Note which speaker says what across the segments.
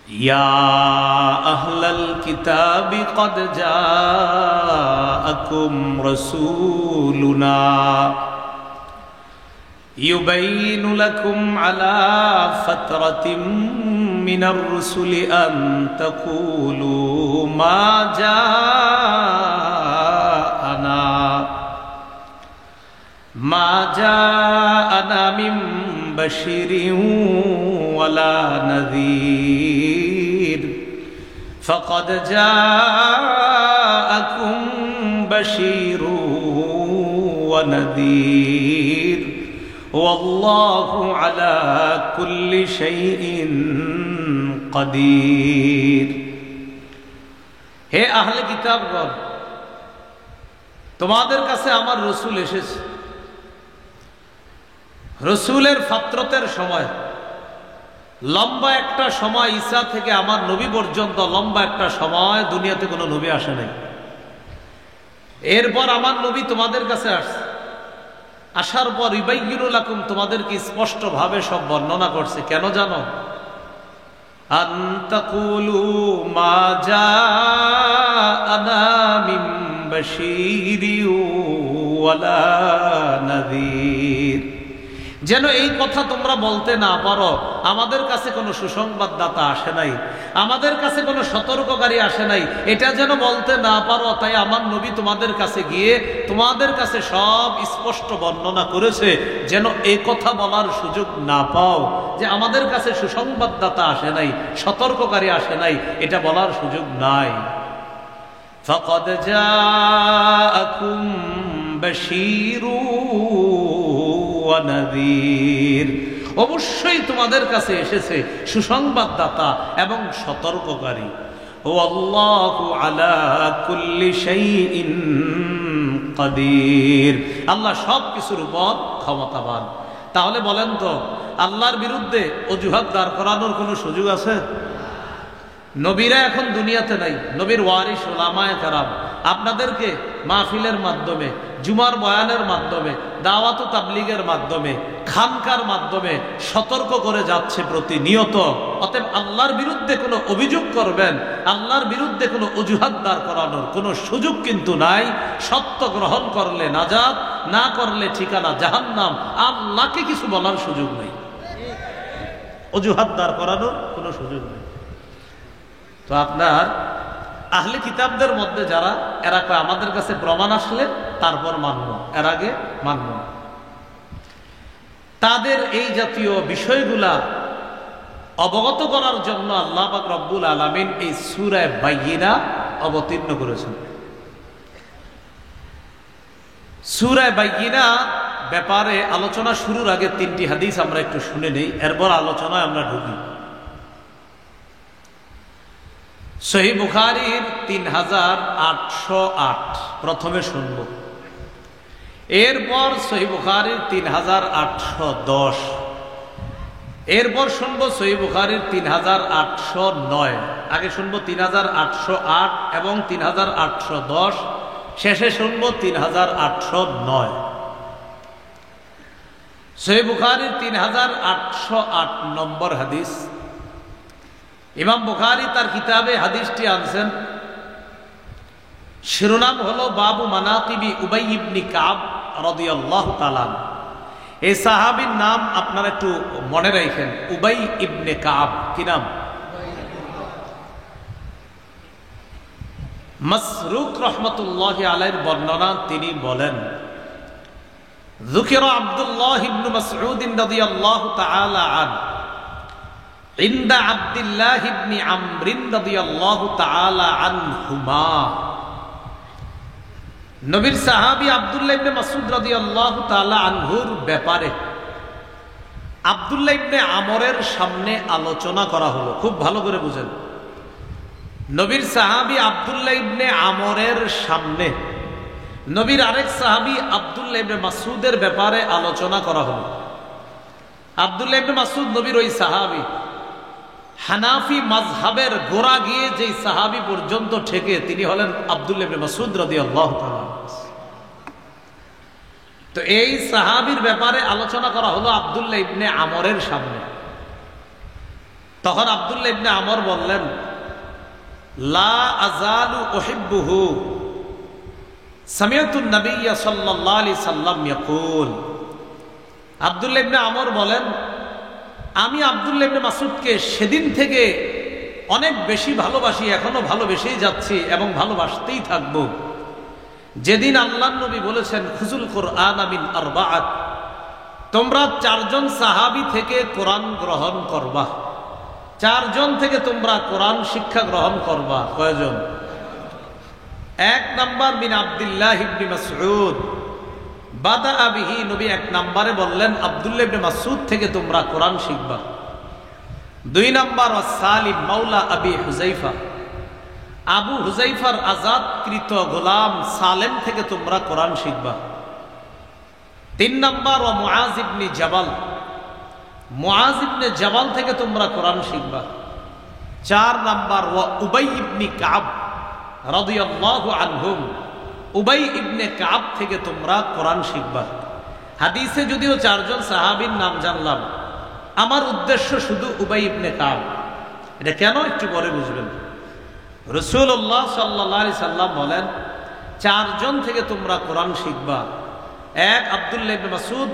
Speaker 1: ইয়া আহলাল কিতাবি কদ জাআকুম রাসূলুনা ইউবাইয়িনু লাকুম আলা ফাতরাতিম মিনার রুসুলি আন তাকুলু মা জাআনা মিন বাশিরিন ওয়ালা নাযীর ফাকাদ জাআকুম বাশিরুন ওয়া নাযীর ওয়াল্লাহু আলা কুল্লি শাইইন কাদির। হে আহলে কিতাবগণ, তোমাদের কাছে আমার রসুল এসেছে। রসুলের ফাতরতের সময়, লম্বা একটা সময়, ঈসা থেকে আমার নবী পর্যন্ত লম্বা একটা সময় দুনিয়াতে কোনো নবী আসে নাই। এরপর আমার নবী তোমাদের কাছে আসছে। আসার পর ইউবাইয়িনু লাকুম, তোমাদেরকে স্পষ্ট ভাবে সব বর্ণনা করছে। কেন জানো? আন তাকুলু মা জাআনা মিন বাশিরিন ওয়ালা নাযীর, যেন এই কথা তোমরা বলতে না পারো আমাদের কাছে কোনো সুসংবাদদাতা আসে নাই, আমাদের কাছে কোনো সতর্ককারী আসে নাই, এটা যেন বলতে না পারো। তাই আমার নবী তোমাদের কাছে গিয়ে তোমাদের কাছে সব স্পষ্ট বর্ণনা করেছে, যেন এই কথা বলার সুযোগ না পাও যে আমাদের কাছে সুসংবাদদাতা আসে নাই, সতর্ককারী আসে নাই, এটা বলার সুযোগ নাই। ফাকাদ জাআকুম বাশীরুন ওয়া নাযীর, অবশ্যই তোমাদের কাছে এসেছে সুসংবাদদাতা এবং সতর্ককারী। ওয়াল্লাহু আলা কুল্লি শাইইন কাদির, আল্লাহ সব কিছুর উপর ক্ষমতাবান। তাহলে বলেন তো, আল্লাহর বিরুদ্ধে অজুহাত দাঁড় করানোর কোনো সুযোগ আছে? নবীরা এখন দুনিয়াতে নাই, নবীর ওয়ারিস উলামায়ে কেরাম আপনাদেরকে মাহফিলের মাধ্যমে, জুমার বয়ানের মাধ্যমে, দাওয়াত ও তাবলীগের মাধ্যমে, খানকার মাধ্যমে সতর্ক করে যাচ্ছে প্রতিনিয়ত। অতএব আল্লাহর বিরুদ্ধে কোনো অভিযোগ করবেন, আল্লাহর বিরুদ্ধে কোনো অজুহাত দাঁড় করানোর কোনো সুযোগ কিন্তু নাই। সত্য গ্রহণ করলে নাজাত, না করলে ঠিকানা জাহান্নাম। আল্লাহকে কিছু বলার সুযোগ নেই, অজুহাত দাঁড় করানোর কোনো সুযোগ নেই। তো আপনার আহলে কিতাবদের মধ্যে যারা, এরা কয় আমাদের কাছে প্রমাণ আসলে তারপর মানব, এর আগে মানব না। তাদের এই জাতীয় বিষয়গুলা অবগত করার জন্য আল্লাহ পাক রব্বুল আলামিন এই সূরা বাইয়িনা অবতীর্ণ করেছেন। সূরা বাইয়িনা ব্যাপারে আলোচনা শুরুর আগে তিনটি হাদিস আমরা একটু শুনে নেই, এরপর আলোচনায় আমরা ঢুকি। সহিহ বুখারীর ৩৮০৮ প্রথমে শুনব, এরপর সহিহ বুখারীর ৩৮১০, এরপর শুনব সহিহ বুখারীর ৩৮০৯। আগে শুনব ৩৮০৮ এবং ৩৮১০, শেষে শুনব ৩৮০৯। সহিহ বুখারীর ৩৮০৮ নম্বর হাদিস। ইমাম বুখারী তার কিতাবে হাদিসটি আনছেন, শিরোনাম হলো বাবু মানাকিবি উবাই ইবনে কাব রাদিয়াল্লাহু তাআলা। এই সাহাবীর নাম আপনারা একটু মনে রাখেন, উবাই ইবনে কাব। কি নাম? মাসরুক রাহমাতুল্লাহি আলাইহির বর্ণনা, তিনি বলেন, যুকিরা আব্দুল্লাহ ইবনে মাসউদ রাদিয়াল্লাহু তাআলা আনহু ইনদা আব্দুল্লাহ ইবনে আমর রাদিয়াল্লাহু তাআলা আনহুমা। নবীর সাহাবী আব্দুল্লাহ ইবনে মাসউদ রাদিয়াল্লাহু তাআলা আনহুর ব্যাপারে আব্দুল্লাহ ইবনে আমরের সামনে আলোচনা করা হলো। খুব ভালো করে বুঝেন, নবীর সাহাবী আব্দুল্লাহ ইবনে আমরের সামনে নবীর আরেক সাহাবী আব্দুল্লাহ ইবনে মাসউদের ব্যাপারে আলোচনা করা হলো। আব্দুল্লাহ ইবনে মাসউদ নবীর ওই সাহাবী, হানাফি মাযহাবের গোড়া গিয়ে যেই সাহাবী পর্যন্ত ঠেকে তিনি হলেন আব্দুল্লাহ ইবনে মাসউদ রাদিয়াল্লাহু তাআলা। তো এই সাহাবীর ব্যাপারে আলোচনা করা হলো আব্দুল্লাহ ইবনে আমরের সামনে। তখন আব্দুল্লাহ ইবনে আমর বললেন, লা আযালু উহিব্বুহু সামিআতু নবিয়্য সাল্লাল্লাহু আলাইহি সাল্লাম ইয়াকুল। আব্দুল্লাহ ইবনে আমর বলেন, আমি আব্দুল্লাহ ইবনে মাসউদকে সেদিন থেকে অনেক বেশি ভালোবাসি, এখনো ভালোবেসেই যাচ্ছি এবং ভালোবাসতেই থাকবো, যেদিন আল্লাহর নবী বলেছেন খুজুল কুরআন মিন আরবাআত, তোমরা 4 জন সাহাবী থেকে কোরআন গ্রহণ করবা। 4 জন থেকে তোমরা কোরআন শিক্ষা গ্রহণ করবা। কয়জন? 1 নাম্বার মিন আব্দুল্লাহ ইবনে মাসউদ, বাদা বিহি, নবী 1 নম্বরে বললেন আব্দুল্লাহ ইবনে মাসউদ থেকে তোমরা কোরআন শিখবা। 2 নাম্বার সালিম মাওলা আবি হুযাইফা, আবু হুযাইফার আজাদকৃত গোলাম সালেম থেকে তোমরা কোরআন শিখবা। 3 নাম্বার মুআজ ইবনে জাবাল, মুআজ ইবনে জাবাল থেকে তোমরা কোরআন শিখবা। 4 নাম্বার উবাই ইবনে কাব রাদিয়াল্লাহু আনহুম, উবাই ইবনে কাব থেকে তোমরা কোরআন শিখবা। হাদিসে যদিও 4 জন সাহাবীর নাম জানলাম, আমার উদ্দেশ্য শুধু উবাই ইবনে কাব। এটা কেন একটু পরে বুঝবেন। রাসূলুল্লাহ সাল্লাল্লাহু আলাইহি সাল্লাম বলেন 4 জন থেকে তোমরা কোরআন শিখবা। 1 আব্দুল্লাহ ইবনে মাসউদ,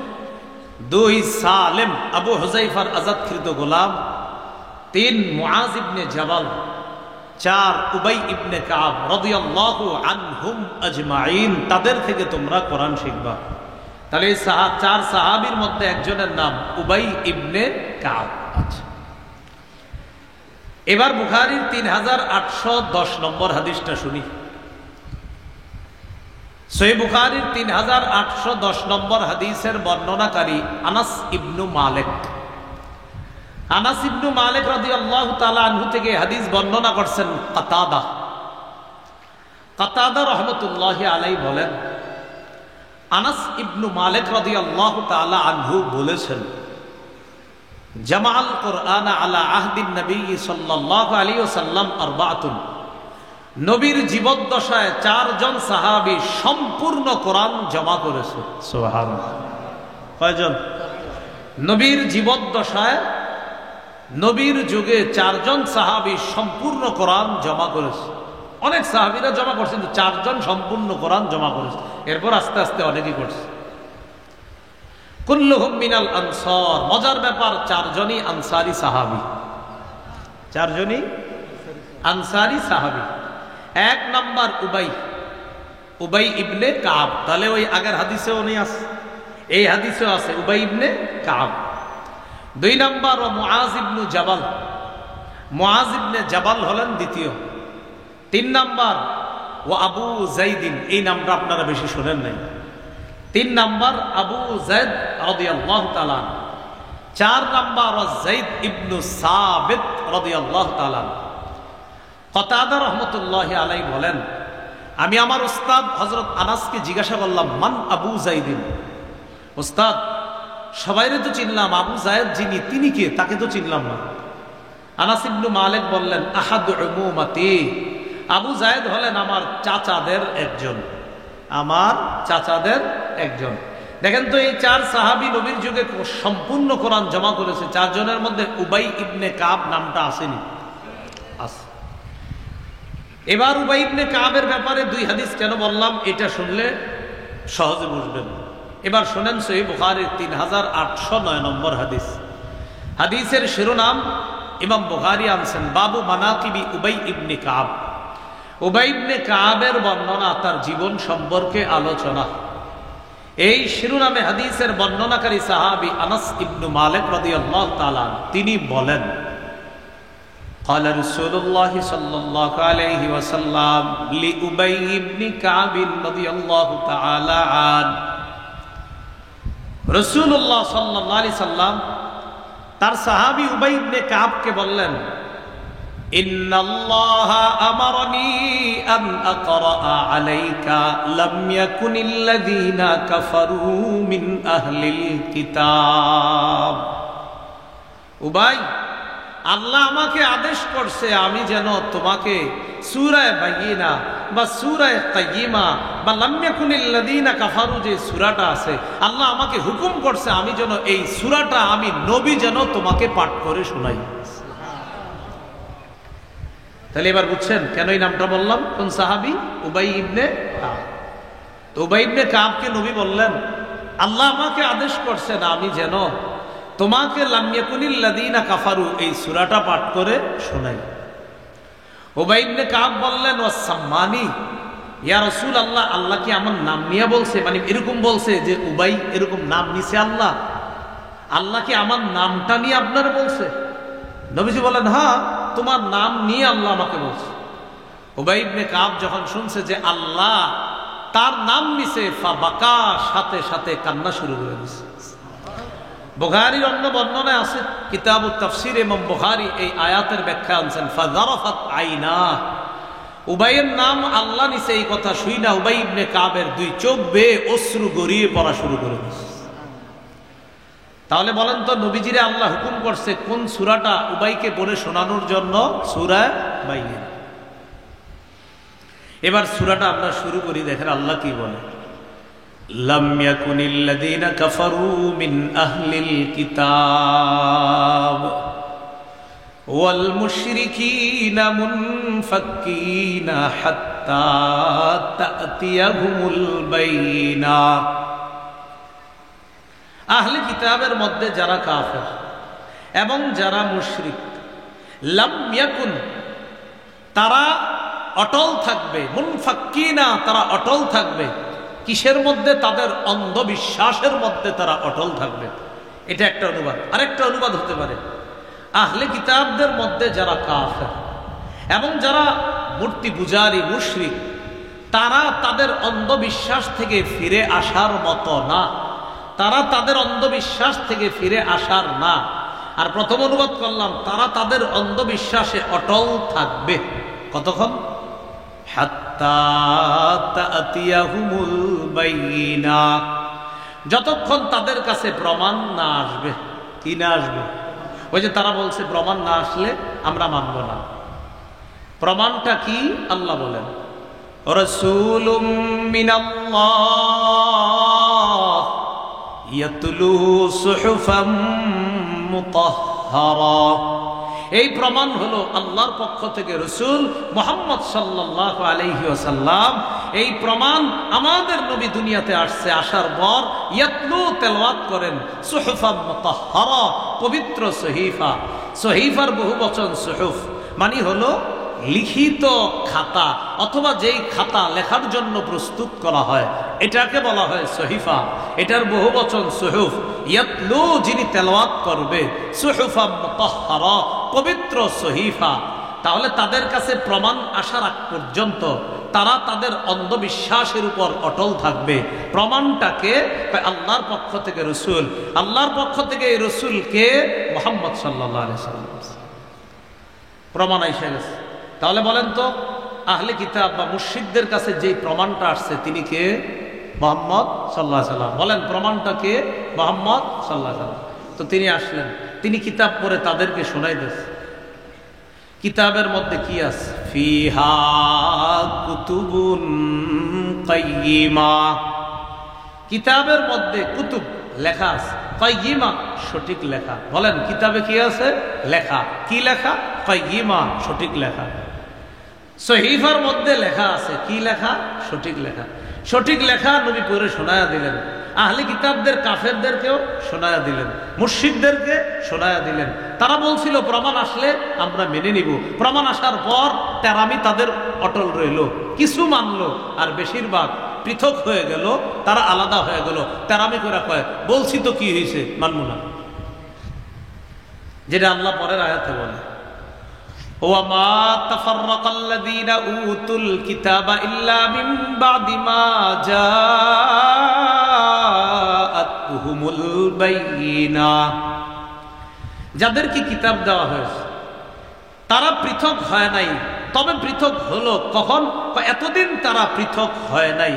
Speaker 1: 2 সালেম আবু হুযাইফার আজাদকৃত গোলাম, 3 মুআজ ইবনে জাবাল, 4 উবাই ইবনে কাব রাদিয়াল্লাহু আনহুম আজমাইন, তাদের থেকে তোমরা কোরআন শিখবা। তাহলে এই 4 সাহাবীর মধ্যে একজনের নাম উবাই ইবনে কাব। আচ্ছা, এবার বুখারীর 3810 নম্বর হাদিসটা শুনি। সহিহ বুখারীর 3810 নম্বর হাদিসের বর্ণনাকারী আনাস ইবনু মালিক। আনাস ইবনু মালিক রাদিয়াল্লাহু তাআলা আনহু থেকে হাদিস বর্ণনা করছেন কাতাদা রাহমাতুল্লাহি আলাইহি বলেন, আনাস ইবনু মালিক রাদিয়াল্লাহু তাআলা আনহু বলেছেন, জামাআল কুরআন আলা আহদিন নবী সাল্লাল্লাহু আলাইহি ওয়াসাল্লাম আরবাআতুন, নবীর জীবদ্দশায় 4 জন সাহাবী সম্পূর্ণ কোরআন জমা করেছে। সুবহানাল্লাহ। কয়জন? নবীর জীবদ্দশায়, নবীর যুগে 4 জন সাহাবী সম্পূর্ণ কোরআন জমা করেছে। অনেক সাহাবীরা জমা করছেন, 4 জন সম্পূর্ণ কোরআন জমা করেছে। এরপর আস্তে আস্তে অনেকেই করছে। কুল্লুহুম মিনাল আনসার, মজার ব্যাপার 4 জনই আনসারী সাহাবী। 4 জনই আনসারী সাহাবী। 1 নাম্বার উবাই ইবনে কাব, তাহলে ওই আগের হাদিসেও নেই, আছে এই হাদিসেও আছে উবাই ইবনে কাব। 2 নাম্বার মুআজ ইবনে জাবাল, মুআজ ইবনে জাবাল হলেন দ্বিতীয়। 3 নাম্বার আবু যাইদিন, এই নামটা আপনারা বেশি শোনেন নাই। 3 নাম্বার আবু যায়েদ রাদিয়াল্লাহু তাআলা। 4 নাম্বার যায়েদ ইবনে সাবিত রাদিয়াল্লাহু তাআলা। কাতাদা রাহমাতুল্লাহি আলাইহি বলেন, আমি আমার উস্তাদ হযরত আনাসকে জিজ্ঞাসা করলাম, মান আবু যাইদিন? উস্তাদ, সবাইরে তো চিনলাম, আবু যায়েদ যিনি, তিনি কে? তাকে তো চিনলাম না। আনাস ইবনে মালিক বললেন, আহাদু উমুমাতি, আবু যায়েদ হলেন আমার চাচাদের একজন, আমার চাচাদের একজন। দেখেন তো, এই 4 সাহাবী নবীর যুগে সম্পূর্ণ কোরআন জমা করেছে। 4 জনের মধ্যে উবাই ইবনে কাব নামটা আসেনি? আছে। এবার উবাই ইবনে কাবের ব্যাপারে 2 হাদিস কেন বললাম, এটা শুনলে সহজে বুঝবেন। এবার শোনেন সহিহ বুখারীর 3809 নম্বর হাদিস। হাদিসের শিরোনাম ইমাম বুখারী আনছেন বাবু মানাকিবি উবাই ইবনে কাব। উবাই ইবনে কাবের বর্ণনা, তার জীবন সম্পর্কে আলোচনা। এই শিরোনামে হাদিসের বর্ণনাকারী সাহাবী আনাস ইবনে মালিক রাদিয়াল্লাহু তাআলা, তিনি বলেন, قال رسول الله صلى الله عليه وسلم لأبي بن كعب رضي الله تعالى عنه, রাসূলুল্লাহ সাল্লাল্লাহু আলাইহি সাল্লাম তার সাহাবী উবাই ইবনে কাবকে বললেন, ইন্নাল্লাহা আমারানি আন আকরা আলাইকা লাম ইয়াকুনিল্লাযীনা কাফারু মিন আহলিল কিতাব। উবাই, আল্লাহ আমাকে আদেশ করছে আমি যেন তোমাকে সূরা বাইয়িনা বা সূরা কাইয়িমা বা লাম ইয়াকুনিল্লাযীনা কাফারু, যে সূরাটা আছে, আল্লাহ আমাকে হুকুম করছে আমি যেন এই সূরাটা, আমি নবী যেন তোমাকে পাঠ করে শোনাই। তাহলে এবার বুঝছেন কেন এই নামটা বললাম? কোন সাহাবী? উবাই ইবনে কাব। তো উবাই ইবনে কাবকে নবী বললেন, আল্লাহ আমাকে আদেশ করছেন আমি যেন তোমাকে লাম ইয়াকুনিল লাযীনা কাফারু এই সূরাটা পাঠ করে শোনাই। উবাই ইবনে কাব বললেন, ওয়াসাম্মানি ইয়া রাসূলুল্লাহ, আল্লাহ কি আমার নাম নিয়ে বলছে? মানে এরকম বলছে যে উবাই এরকম নাম নিছে আল্লাহ? আল্লাহ কি আমার নামটা নিয়ে আপনার বলছে? নবীজি বলেন, হ্যাঁ, তোমার নাম নিয়ে আল্লাহ আমাকে বলছে। উবাই ইবনে কাব যখন শুনছে যে আল্লাহ তার নাম নিছে, ফাবাকা, সাথে সাথে কান্না শুরু করে দিছে। বুখারীর অন্য বর্ণনায় আছে, কিতাবুত তাফসীর ইমাম বুখারী এই আয়াতের ব্যাখ্যা আনছেন, ফাযারাফাত আইনা। উবাইয়ের নাম আল্লাহ নিছে এই কথা শুই না উবাই ইবনে কাবের দুই চোখ বেয়ে অশ্রু গড়িয়ে পড়া শুরু করে দিছে। তাহলে বলেন তো, নবীজিরে আল্লাহ হুকুম করছে কোন সূরাটা উবাইকে পড়ে শোনানোর জন্য? সূরা বাইয়ে। এবার সূরাটা আমরা শুরু করি, দেখেন আল্লাহ কি বলে। লাম ইয়াকুনিল লাযীনা কাফারু মিন আহলিল কিতাব ওয়াল মুশরিকিনা মুনফাক্কিনা হাত্তা তা'তিয়াহুমুল বাইনা। আহলে কিতাবের মধ্যে যারা কাফের এবং যারা মুশরিক, লাম ইয়াকুন তারা অটল থাকবে, মুনফাক্কিনা তারা অটল থাকবে। কিসের মধ্যে? তাদের অন্ধবিশ্বাসের মধ্যে তারা অটল থাকবে। এটা একটা অনুবাদ। আরেকটা অনুবাদ হতে পারে, আহলে কিতাবদের মধ্যে যারা কাফের এবং যারা মূর্তি পূজারী মুশরিক, তারা তাদের অন্ধবিশ্বাস থেকে ফিরে আসার মতো না, তারা তাদের অন্ধবিশ্বাস থেকে ফিরে আসার না। আর প্রথম অনুবাদ করলাম, তারা তাদের অন্ধবিশ্বাসে অটল থাকবে কতক্ষণ? হাত্তা তা'তিয়াহুমুল বাইনা, যতক্ষণ তাদের কাছে প্রমাণ না আসবে। কি না আসবে? ওই যে তারা বলছে প্রমাণ না আসলে আমরা মানব না। প্রমাণটা কি? আল্লাহ বলেন, রাসূলুম মিনাল্লাহ ইয়াতলু সুহুফাম মুতাহহারা। এই প্রমাণ হলো আল্লাহর পক্ষ থেকে রাসূল মুহাম্মদ সাল্লাল্লাহু আলাইহি ওয়াসাল্লাম। এই প্রমাণ আমাদের নবী দুনিয়াতে আসছে, আসার পর ইয়াতলু তেলাওয়াত করেন সুহুফাম মুতাহহারা, পবিত্র সহিফা। সহিফার বহু বচন সুহুফ, মানে হলো লিখিত খাতা অথবা যেই খাতা লেখার জন্য প্রস্তুত করা হয়, এটাকে বলা হয় সহিফা। এটার বহু বচন সুহুফ। ইয়াতলু যিনি তেলাওয়াত করবে, সুহুফাম মুতাহহারা, পবিত্র সহিফা। তাহলে তাদের কাছে প্রমাণ আসার আগ পর্যন্ত তারা তাদের অন্ধবিশ্বাসের উপর অটল থাকবে। প্রমাণটাকে আল্লাহর পক্ষ থেকে রাসূল, আল্লাহর পক্ষ থেকে এই রাসূলকে মুহাম্মদ সাল্লাল্লাহু আলাইহি ওয়াসাল্লাম প্রমাণ এসে গেছে। তাহলে বলেন তো, আহলে কিতাব বা মুশরিকদের কাছে যেই প্রমাণটা আসছে তিনি কে? মুহাম্মদ সাল্লাল্লাহু আলাইহি ওয়াসাল্লাম। বলেন প্রমাণটা কে? মুহাম্মদ সাল্লাল্লাহু আলাইহি ওয়াসাল্লাম। তো তিনি আসলেন, তিনি কিতাব পড়ে তাদেরকে শোনাই দিয়েছেন। কিতাবের মধ্যে কি আছে? ফিহা কুতুবুন কাইয়্যিমা। কিতাবের মধ্যে কুতুব লেখা আছে, কাইয়্যিমা সঠিক লেখা। বলেন কিতাবে কি আছে? লেখা। কি লেখা? কাইয়্যিমা সঠিক লেখা। সহিফার মধ্যে লেখা আছে, কি লেখা? সঠিক লেখা। সঠিক লেখা নবী পড়ে শোনায়া দিলেন। আহলে কিতাবদের কাফেরদেরকেও শোনায়া দিলেন, মুশরিকদেরকে শোনায়া দিলেন। তারা বলছিল প্রমাণ আসলে আমরা মেনে নিব। প্রমাণ আসার পর তেরামি তাদের অটল রইল, কিছু মানলো আর বেশিরভাগ পৃথক হয়ে গেল, তারা আলাদা হয়ে গেল। তেরামি করে কয় বলছি তো কি হয়েছে, মানব না। যেটা আল্লাহ পরের আয়াতে বলে, ওয়ামা তাফাররাকাল্লাযীনা উতুল কিতাবা ইল্লা মিন বাদি মা জাআতুহুমুল বাইয়িনা। যাদেরকে কিতাব দেওয়া হয়েছে তারা পৃথক হয় নাই, তবে পৃথক হলো কখন? এতদিন তারা পৃথক হয় নাই,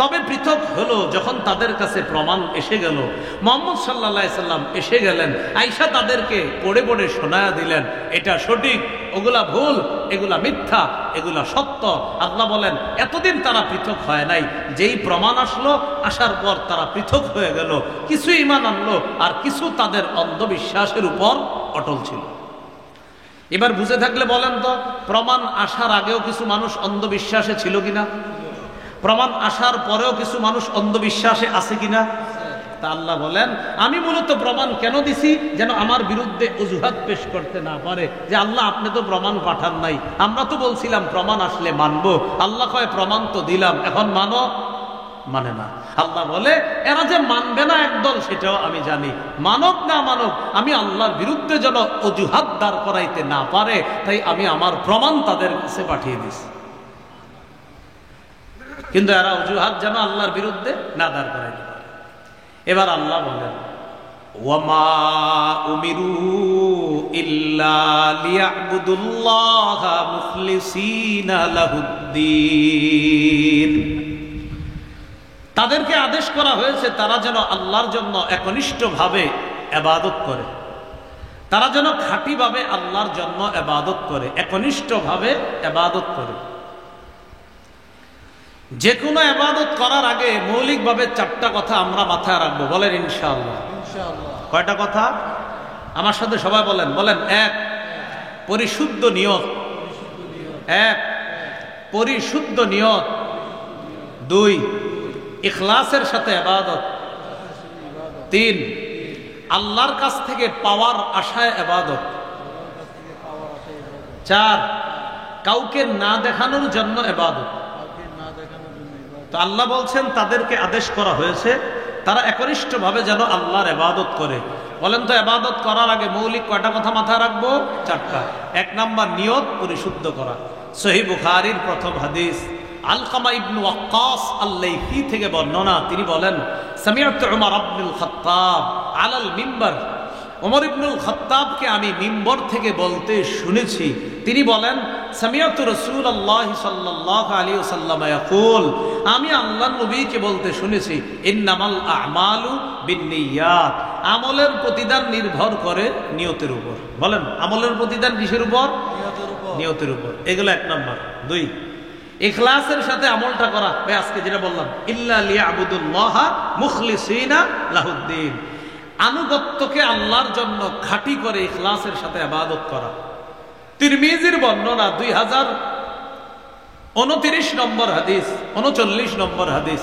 Speaker 1: তবে পৃথক হলো যখন তাদের কাছে প্রমাণ এসে গেল। মুহাম্মদ সাল্লাল্লাহু আলাইহি সাল্লাম এসে গেলেন, আয়েশা তাদেরকে পড়ে পড়ে শোনায়া দিলেন, এটা সঠিক, ওগুলা ভুল, এগুলা মিথ্যা, এগুলা সত্য। আল্লাহ বলেন এতদিন তারা পৃথক হয় নাই, যেই প্রমাণ আসলো, আসার পর তারা পৃথক হয়ে গেল। কিছু ঈমান আনলো আর কিছু তাদের অন্ধবিশ্বাসের উপর অটল ছিল। এবার বুঝে থাকলে বলেন তো, প্রমাণ আসার আগেও কিছু মানুষ অন্ধবিশ্বাসে ছিল কিনা, প্রমাণ আসার পরেও কিছু মানুষ অন্ধবিশ্বাসে আছে কিনা? তা আল্লাহ বলেন, আমি মূলত প্রমাণ কেন দিছি, যেন আমার বিরুদ্ধে অজুহাত পেশ করতে না পারে যে আল্লাহ আপনি তো প্রমাণ পাঠান নাই, আমরা তো বলছিলাম প্রমাণ আসলে মানবো। আল্লাহ কয় প্রমাণ তো দিলাম, এখন মানো, মানে না। আল্লাহ বলে এরা যে মানবে না একদল, সেটাও আমি জানি। মানব না মানব, আমি আল্লাহর বিরুদ্ধে যেন অজুহাত দাঁড় করাইতে না পারে, তাই আমি আমার প্রমাণ তাদের কাছে পাঠিয়ে দিছি। কিন্তু এরা অজুহাত যেন আল্লাহর বিরুদ্ধে না দাঁড় করাইতে পারে। এবার আল্লাহ বলেন, ওয়ামা উমিরু ইল্লা লিয়াবুদুল্লাহা মুখলিসিনা লাহুদ্দিন। তাদেরকে আদেশ করা হয়েছে তারা যেন আল্লাহর জন্য একনিষ্ঠভাবে ইবাদত করে, তারা যেন খাঁটিভাবে আল্লাহর জন্য ইবাদত করে, একনিষ্ঠভাবে ইবাদত করে। যে কোনো ইবাদত করার আগে মৌলিকভাবে 4টা কথা আমরা মাথায় রাখবো, বলেন ইনশাআল্লাহ। কয়টা কথা? আমার সাথে সবাই বলেন, বলেন। 1, পরিশুদ্ধ নিয়ত। 1, পরিশুদ্ধ নিয়ত। 2, ইখলাসের সাথে ইবাদত। 3, আল্লাহর কাছ থেকে পাওয়ার আশায় ইবাদত। 4, কাউকে না দেখানোর জন্য ইবাদত। তো আল্লাহ বলছেন তাদেরকে আদেশ করা হয়েছে তারা একনিষ্ঠভাবে যেন আল্লাহর ইবাদত করে। বলেন তো, ইবাদত করার আগে মৌলিক কয়টা কথা মাথায় রাখবো? 4টা। 1 নাম্বার, নিয়ত পরিশুদ্ধ করা। সহিহ বুখারীর প্রথম হাদিস, আলকামা ইবনে ওয়াক্কাস আল-লাইথি থেকে বর্ণনা, তিনি বলেন, সামিআতু উমর ইবনুল খাত্তাব আলাল মিম্বার। ওমর ইবনুল খাত্তাবকে আমি মিম্বর থেকে বলতে শুনেছি, তিনি বলেন, সামিআতু রাসূলুল্লাহ সাল্লাল্লাহু আলাইহি ওয়াসাল্লাম ইয়াকুল, আমি আল্লাহর নবীকে বলতে শুনেছি, ইন্নামাল আমালু বিন্নিয়াত, আমলের প্রতিদান নির্ভর করে নিয়তের উপর। বলেন, আমলের প্রতিদান কিসের উপর? নিয়তের উপর। এগুলো 1 নাম্বার। 2, ইখলাসের সাথে আমলটা করা। আজকে যেটা বললাম, ইল্লা লিয়াবুদুল্লাহা মুখলিসিনা লাহুদ্দিন, আনুগত্যকে আল্লাহর জন্য খাঁটি করে ইখলাসের সাথে ইবাদত করা। তিরমিজির বর্ণনা 2029 নম্বর হাদিস, 39 নম্বর হাদিস।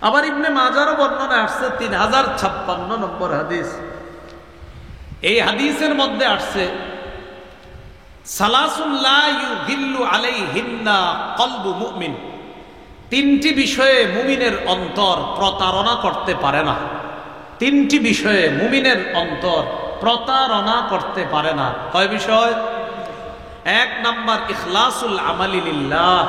Speaker 1: আবার ইবনে মাজারও বর্ণনা আসছে 3056 নম্বর হাদিস। এই হাদিসের মধ্যে আসছে, সালাসুন লা ইউহিল্লু আলাইহিন্না কলবু মুমিন, 3টি বিষয়ে মুমিনের অন্তর প্রতারণা করতে পারে না। 3টি বিষয়ে মুমিনের অন্তর প্রতারণা করতে পারে না। কয় বিষয়? 1 নাম্বার, ইখলাসুল আমালি লিল্লাহ,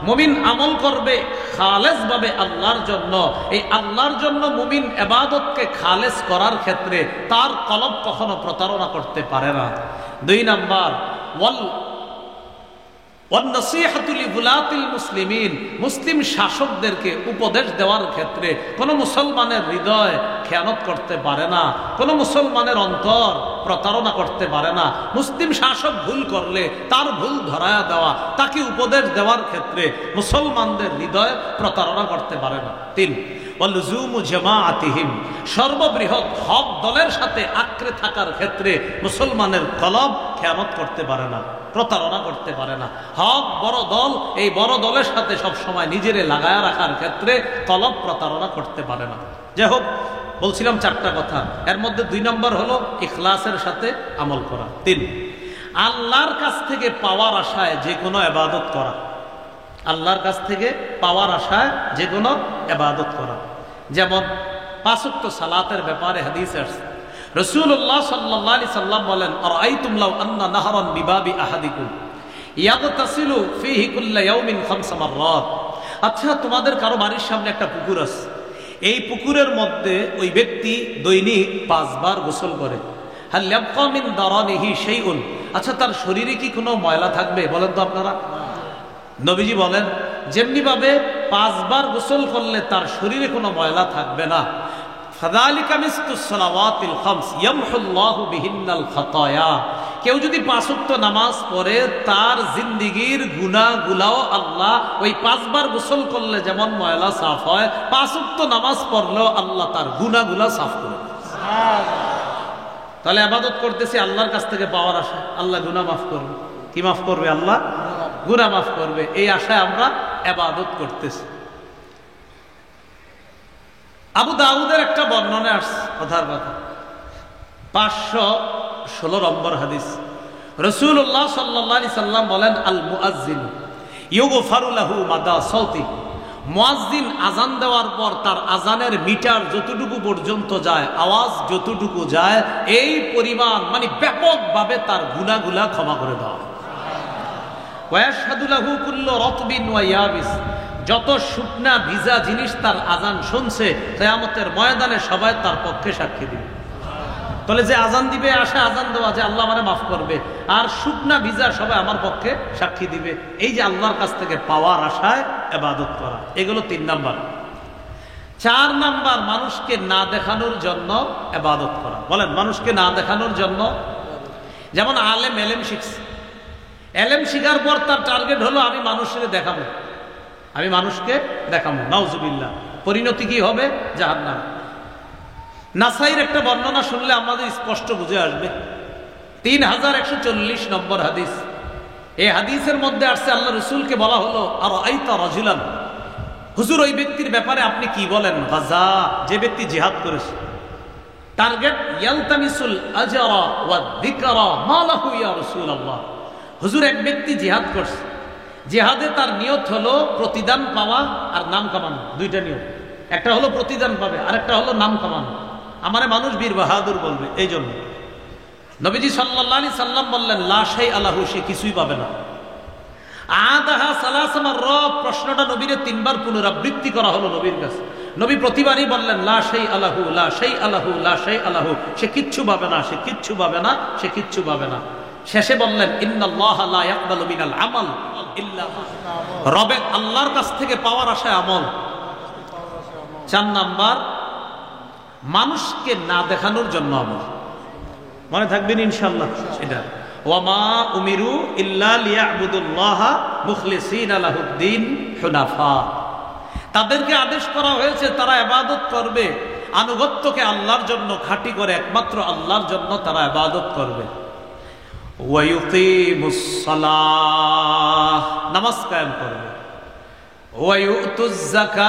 Speaker 1: মুমিন আমল করবে খালেস ভাবে আল্লাহর জন্য। এই আল্লাহর জন্য মুমিন ইবাদতকে খালেস করার ক্ষেত্রে তার কলব কখনো প্রতারণা করতে পারে না। 2 নাম্বার, মুসলিম শাসকদেরকে উপদেশ দেওয়ার ক্ষেত্রে কোন মুসলমানের হৃদয় খেয়ানত করতে পারে না, কোন মুসলমানের অন্তর প্রতারণা করতে পারে না। মুসলিম শাসক ভুল করলে তার ভুল ধরায়া দেওয়া, তাকে উপদেশ দেওয়ার ক্ষেত্রে মুসলমানদের হৃদয় প্রতারণা করতে পারে না। 3, ওয়ালুজুমু জামাআতিহিম, সর্ববৃহৎ হক দলের সাথে আঁকড়ে থাকার ক্ষেত্রে মুসলমানের কলব খেয়ানত করতে পারে না, প্রতারণা করতে পারে না। হক বড় দল, এই বড় দলের সাথে সব সময় নিজেরে লাগায়া রাখার ক্ষেত্রে কলব প্রতারণা করতে পারে না। যাই হোক, বলছিলাম 4টা কথা। এর মধ্যে 2 নম্বর হলো ইখলাসের সাথে আমল করা। 3, আল্লাহর কাছ থেকে পাওয়ার আশায় যে কোনো ইবাদত করা। আল্লাহর কাছ থেকে পাওয়ার আশায় যে কোনো ইবাদত করা। যেমন 5 ওয়াক্ত সালাতের ব্যাপারে হাদিস আছে, রাসূলুল্লাহ সাল্লাল্লাহু আলাইহি সাল্লাম বলেন, আরাআইতুম লাউ আন্না নাহরান বিবাবি আহাদিকুম ইয়াগতাসিলু ফীহি কুল্লা ইয়াউমিন 5 মাররাত। আচ্ছা, তোমাদের কারো বাড়ির সামনে একটা পুকুর আছে, এই পুকুরের মধ্যে ওই ব্যক্তি দৈনিক 5 বার গোসল করে। হাল ইয়াবকা মিন দারানিহি শাইউন, আচ্ছা তার শরীরে কি কোনো ময়লা থাকবে? বলেন তো আপনারা। নবীজি বলেন, যেমনি ভাবে 5 বার গোসল করলে তার শরীরে কোনো ময়লা থাকবে না, ফাযালিকা মিসলুস সালাওয়াতিল খামস ইয়ামহুল্লাহু বিহিন্নাল খাতায়া, কেউ যদি 5 ওয়াক্ত নামাজ পড়ে তার জিন্দেগীর গুনাহগুলাও আল্লাহ ওই 5 বার গোসল করলে যেমন ময়লা সাফ হয়, 5 ওয়াক্ত নামাজ পড়লেও আল্লাহ তার গুনাহগুলা সাফ করে। তাহলে ইবাদত করতেছি আল্লাহর কাছ থেকে পাওয়ার আশা, আল্লাহ গুনাহ মাফ করবে। কি মাফ করবে? আল্লাহ গুনাহ মাফ করবে, এই আশায় আমরা ইবাদত করতেছি। আবু দাউদের একটা বর্ণনা আসছে, কথার কথা 516 নম্বর হাদিস। রাসূলুল্লাহ সাল্লাল্লাহু আলাইহি সাল্লাম বলেন, আল মুআজ্জিন ইউগফারু লাহু মাদা সাউতি। মুয়াজ্জিন আজান দেওয়ার পর তার আজানের মিটার যতটুকু পর্যন্ত যায়, আওয়াজ যতটুকু যায়, এই পরিমাণ মানে ব্যাপকভাবে তার গুনাহগুলা ক্ষমা করে দেওয়া হয়। ওয়া ইয়াশহাদু লাহু কুল্লু রাতবিন ওয়া ইয়াবিস। যত শুকনা ভিজা জিনিস তার আজান শুনছে, কিয়ামতের ময়দানে সবাই তার পক্ষে সাক্ষী দিবে। তাহলে যে আজান দিবে আসে আজান দেওয়া যে আল্লাহ আমারে মাফ করবে, আর শুকনা ভিজা সবাই আমার পক্ষে সাক্ষী দিবে। এই যে আল্লাহর কাছ থেকে পাওয়ার আশায় ইবাদত করা, এগুলো 3 নাম্বার। 4 নাম্বার, মানুষকে না দেখানোর জন্য ইবাদত করা। বলেন, মানুষকে না দেখানোর জন্য। যেমন আলেম এলেম শিখছে, এলেম শিখার পর তার টার্গেট হলো আমি মানুষকে দেখাবো, আমি মানুষকে দেখাবো। নাউজুবিল্লাহ, পরিণতি কি হবে? জাহান্নাম। নাসাইর একটা বর্ণনা শুনলে আমাদের স্পষ্ট বুঝে আসবে। 3140 নম্বর হাদিস। এই হাদিসের মধ্যে আসছে, আল্লাহ রাসূলকে বলা হলো, আর আইতা রাজুলান, হুজুর ওই ব্যক্তির ব্যাপারে আপনি কি বলেন? গাজা, যে ব্যক্তি জিহাদ করেছে। টার্গেট ইয়ালতামিসুল আজরা ওয়া যিকরা মা লাহু ইয়া রাসূলুল্লাহ। হুজুর এক ব্যক্তি জিহাদ করছে, জিহাদে তার নিয়ত হলো প্রতিদান পাওয়া আর নাম কামানো। 2টা নিয়ত, একটা হলো প্রতিদান পাবে আর একটা হলো নাম কামানো। আমারে মানুষ বীর বাহাদুর বলবে, এই জন্য নবীজি সাল্লাল্লাহু আলাইহি সাল্লাম বললেন, লা শাই আলাহু, সে কিছুই পাবে না। আদাহা সালাস মাররাত, প্রশ্নটা নবীরে 3 বার পুনরাবৃত্তি করা হলো নবীর কাছে। নবী প্রতিবারই বললেন, লা শাই আলাহু, লা শাই আলাহু, লা শাই আলাহু, সে কিচ্ছু পাবে না, সে কিচ্ছু পাবে না, সে কিচ্ছু পাবে না। শেষে বললেন, ইন্নাল্লাহা লা ইয়াকবালু মিনাল আমাল ইল্লা মা, রবে আল্লাহর কাছ থেকে পাওয়ার আশায় আমল। 4 নাম্বার, মানুষকে না দেখানোর জন্য আমল। মনে থাকবেন ইনশাআল্লাহ এটা। ওয়ামা উমিরু ইল্লা লিয়াবুদুল্লাহা মুখলিসিনা লাহুদ্দিন হুনাফা। তাদেরকে আদেশ করা হয়েছে তারা ইবাদত করবে, আনুগত্যকে আল্লাহর জন্য খাঁটি করে একমাত্র আল্লাহর জন্য তারা ইবাদত করবে। ওয়া ইউকিমুস সালাহ, নামাজ কায়েম করবে। ওয়া ইউতুজ যাকাত,